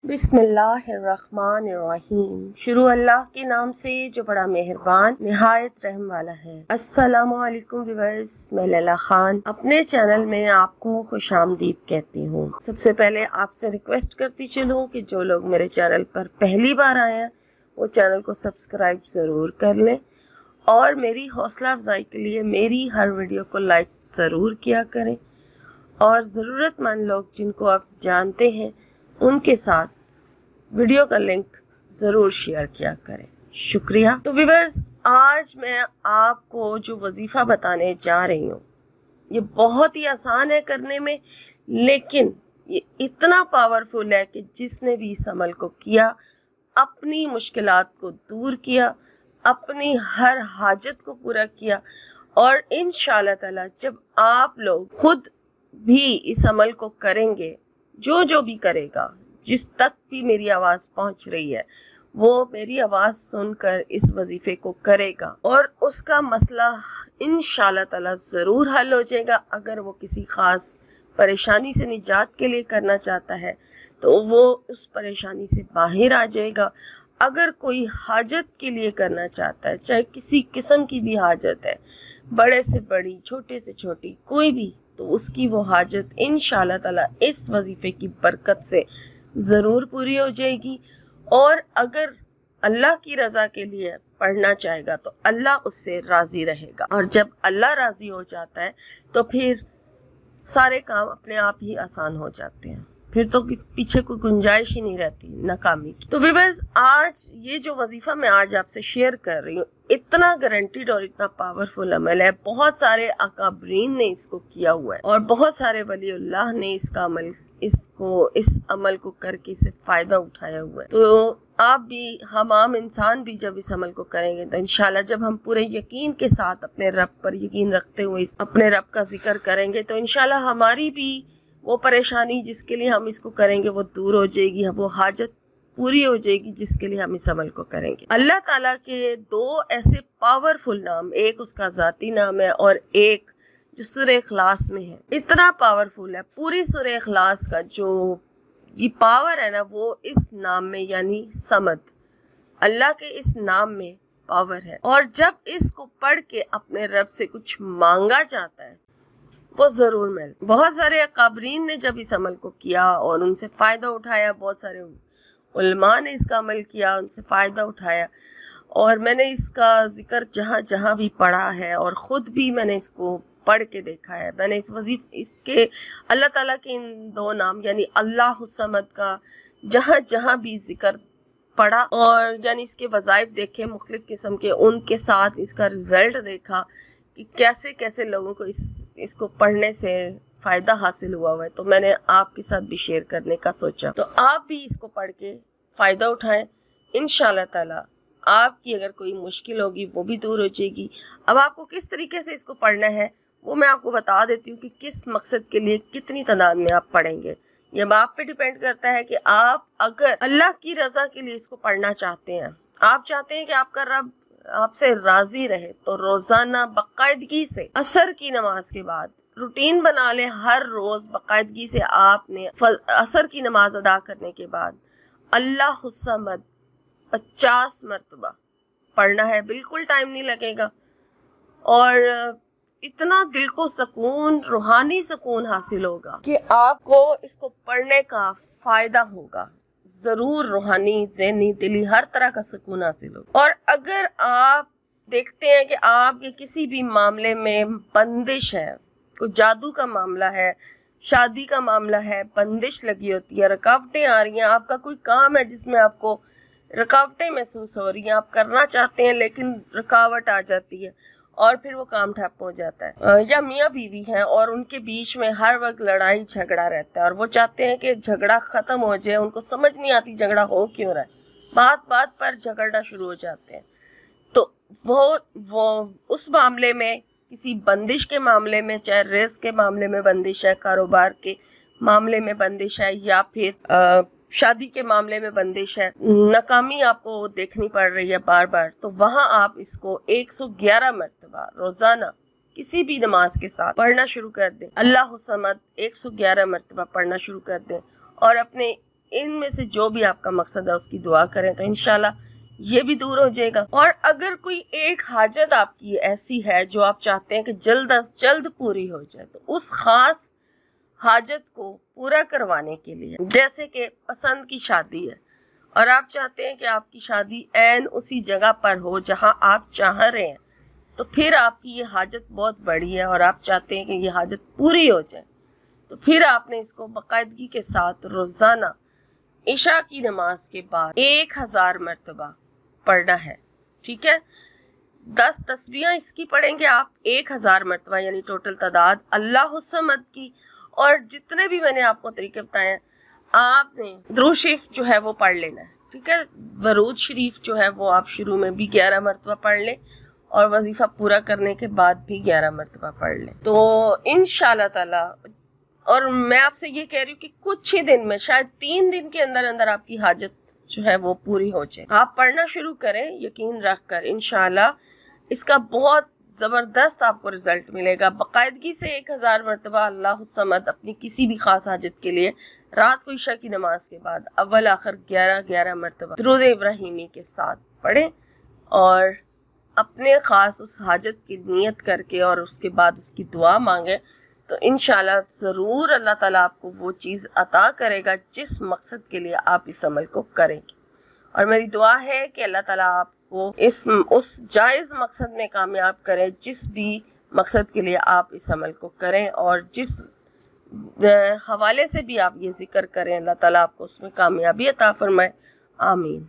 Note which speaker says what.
Speaker 1: बिस्मिल्लाहिर्रहमानिर्रहीम। शुरू अल्लाह के नाम से जो बड़ा मेहरबान निहायत रहम वाला है। अस्सलामु अलैकुम व्यूअर्स, मैं लैला खान अपने चैनल में आपको खुशामदीद कहती हूँ। सबसे पहले आपसे रिक्वेस्ट करती चलूँ कि जो लोग मेरे चैनल पर पहली बार आए हैं वो चैनल को सब्सक्राइब ज़रूर कर लें और मेरी हौसला अफजाई के लिए मेरी हर वीडियो को लाइक ज़रूर किया करें और ज़रूरतमंद लोग जिनको आप जानते हैं उनके साथ वीडियो का लिंक ज़रूर शेयर किया करें। शुक्रिया। तो व्यूअर्स, आज मैं आपको जो वजीफ़ा बताने जा रही हूँ ये बहुत ही आसान है करने में, लेकिन ये इतना पावरफुल है कि जिसने भी इस अमल को किया, अपनी मुश्किलात को दूर किया, अपनी हर हाजत को पूरा किया और इंशाअल्लाह ताला जब आप लोग खुद भी इस अमल को करेंगे, जो भी करेगा, जिस तक भी मेरी आवाज़ पहुंच रही है वो मेरी आवाज़ सुनकर इस वजीफे को करेगा और उसका मसला इंशाअल्लाह ताला ज़रूर हल हो जाएगा। अगर वो किसी ख़ास परेशानी से निजात के लिए करना चाहता है तो वो उस परेशानी से बाहर आ जाएगा। अगर कोई हाजत के लिए करना चाहता है, चाहे किसी किस्म की भी हाजत है, बड़े से बड़ी, छोटे से छोटी, कोई भी, तो उसकी वो हाजत इंशाअल्लाह ताला इस वजीफे की बरकत से ज़रूर पूरी हो जाएगी। और अगर अल्लाह की रज़ा के लिए पढ़ना चाहेगा तो अल्लाह उससे राज़ी रहेगा और जब अल्लाह राज़ी हो जाता है तो फिर सारे काम अपने आप ही आसान हो जाते हैं, फिर तो पीछे कोई गुंजाइश ही नहीं रहती नाकामी की। तो व्यूअर्स, आज ये जो वजीफ़ा मैं आज आपसे शेयर कर रही हूँ इतना गारंटीड और इतना पावरफुल अमल है। बहुत सारे अकाबरीन ने इसको किया हुआ है और बहुत सारे वलीउल्लाह ने इस अमल को करके इससे फ़ायदा उठाया हुआ है। तो आप भी, हम आम इंसान भी जब इस अमल को करेंगे तो इंशाल्लाह जब हम पूरे यकीन के साथ अपने रब पर यकीन रखते हुए अपने रब का जिक्र करेंगे तो इंशाल्लाह हमारी भी वो परेशानी जिसके लिए हम इसको करेंगे वो दूर हो जाएगी, वो हाजत पूरी हो जाएगी जिसके लिए हम इस अमल को करेंगे। अल्लाह ताला के दो ऐसे पावरफुल नाम, एक उसका ज़ाती नाम है और एक जो सूरह इखलास में है, इतना पावरफुल है। पूरी सूरह इखलास का जो जी पावर है ना वो इस नाम में, यानी समद, अल्लाह के इस नाम में पावर है। और जब इसको पढ़ के अपने रब से कुछ मांगा जाता है वो ज़रूर मिलता। बहुत सारे अकाबरीन ने जब इस अमल को किया और उनसे फ़ायदा उठाया, बहुत सारे उलमा ने इसका अमल किया, उनसे फ़ायदा उठाया और मैंने इसका जिक्र जहाँ जहाँ भी पढ़ा है और ख़ुद भी मैंने इसको पढ़ के देखा है। मैंने इसके अल्लाह ताला के इन दो नाम यानी अल्लाह समद का जहाँ जहाँ भी जिक्र पढ़ा और यानी इसके वज़ाइफ देखे मुख्तलिफ़ किस्म के, उनके साथ इसका रिज़ल्ट देखा कि कैसे कैसे लोगों को इसको पढ़ने से फ़ायदा हासिल हुआ है, तो मैंने आपके साथ भी शेयर करने का सोचा। तो आप भी इसको पढ़ के फ़ायदा उठाएं। इंशाअल्लाह ताला आपकी अगर कोई मुश्किल होगी वो भी दूर हो जाएगी। अब आपको किस तरीके से इसको पढ़ना है वो मैं आपको बता देती हूँ कि किस मकसद के लिए कितनी तादाद में आप पढ़ेंगे। ये आप पे डिपेंड करता है कि आप अगर अल्लाह की रज़ा के लिए इसको पढ़ना चाहते हैं, आप चाहते हैं कि आपका रब आपसे राज़ी रहे, तो रोज़ाना बाकायदगी से असर की नमाज के बाद रूटीन बना लें। हर रोज़ बाकायदगी से आपने असर की नमाज अदा करने के बाद अल्लाह समद 50 मरतबा पढ़ना है। बिल्कुल टाइम नहीं लगेगा और इतना दिल को सुकून, रूहानी सुकून हासिल होगा कि आपको इसको पढ़ने का फ़ायदा होगा। ज़रूर रूहानी, ज़हनी, दिली हर तरह का सुकून हासिल होगा। और अगर आप देखते हैं कि आपके किसी भी मामले में बंदिश है, कोई जादू का मामला है, शादी का मामला है, बंदिश लगी होती है, रुकावटें आ रही हैं, आपका कोई काम है जिसमें आपको रुकावटें महसूस हो रही हैं, आप करना चाहते हैं लेकिन रुकावट आ जाती है और फिर वो काम ठप हो जाता है, या मियाँ बीवी हैं और उनके बीच में हर वक्त लड़ाई झगड़ा रहता है और वो चाहते हैं कि झगड़ा ख़त्म हो जाए, उनको समझ नहीं आती झगड़ा हो क्यों रहा है, बात बात पर झगड़ना शुरू हो जाते हैं। तो वो उस मामले में, किसी बंदिश के मामले में, चाहे रिस्क के मामले में बंदिश है, कारोबार के मामले में बंदिश है, या फिर शादी के मामले में बंदिश है, नाकामी आपको देखनी पड़ रही है बार बार, तो वहाँ आप इसको 111 मरतबा रोज़ाना किसी भी नमाज के साथ पढ़ना शुरू कर दें। अल्लाह समद 111 मरतबा पढ़ना शुरू कर दें और अपने ان میں سے جو بھی آپ کا مقصد ہے اس کی دعا کریں تو انشاءاللہ یہ بھی دور ہو جائے گا۔ اور اگر کوئی ایک حاجت آپ کی ایسی ہے جو آپ چاہتے ہیں کہ جلد از جلد پوری ہو جائے، تو اس خاص حاجت کو پورا کروانے کے لیے، جیسے کہ پسند کی شادی ہے اور آپ چاہتے ہیں کہ آپ کی شادی عین اسی جگہ پر ہو جہاں آپ چاہ رہے ہیں، تو پھر آپ کی یہ حاجت بہت بڑی ہے اور آپ چاہتے ہیں کہ یہ حاجت پوری ہو جائے، تو پھر آپ نے اس کو باقاعدگی کے ساتھ روزانہ عشاء کی نماز کے بعد 1000 مرتبہ پڑھنا ہے، ٹھیک ہے؟ 10 تسبیحاں اس کی پڑھیں گے آپ 1000 مرتبہ، یعنی ٹوٹل تعداد اللہ الصمد کی۔ اور جتنے بھی میں نے آپ کو طریقے بتائے ہیں، آپ نے درود شریف جو ہے وہ پڑھ لینا ہے، ٹھیک ہے؟ درود شریف جو ہے وہ آپ شروع میں بھی 11 مرتبہ پڑھ لیں اور وظیفہ پورا کرنے کے بعد بھی 11 مرتبہ پڑھ لیں، تو انشاءاللہ تعالی۔ اور میں آپ سے یہ کہہ رہی ہوں کہ کچھ ہی دن میں، شاید 3 دن کے اندر اندر آپ کی حاجت جو ہے وہ پوری ہو جائے۔ آپ پڑھنا شروع کریں یقین رکھ کر، انشاءاللہ اس کا بہت زبردست آپ کو رزلٹ ملے گا۔ باقاعدگی سے 1000 مرتبہ اللہ الصمد اپنی کسی بھی خاص حاجت کے لیے رات کو عشاء کی نماز کے بعد اول آخر 11 مرتبہ درود ابراہیمی کے ساتھ پڑھیں اور اپنے خاص اس حاجت کی نیت کر کے اور اس کے بعد اس کی دعا مانگیں، تو انشاءاللہ ضرور اللہ تعالیٰ آپ کو وہ چیز عطا کرے گا جس مقصد کے لیے آپ اس عمل کو کریں گے۔ اور میری دعا ہے کہ اللہ تعالیٰ آپ کو اس جائز مقصد میں کامیاب کرے جس بھی مقصد کے لیے آپ اس عمل کو کریں، اور جس حوالے سے بھی آپ یہ ذکر کریں اللہ تعالیٰ آپ کو اس میں کامیابی عطا فرمائے۔ آمین۔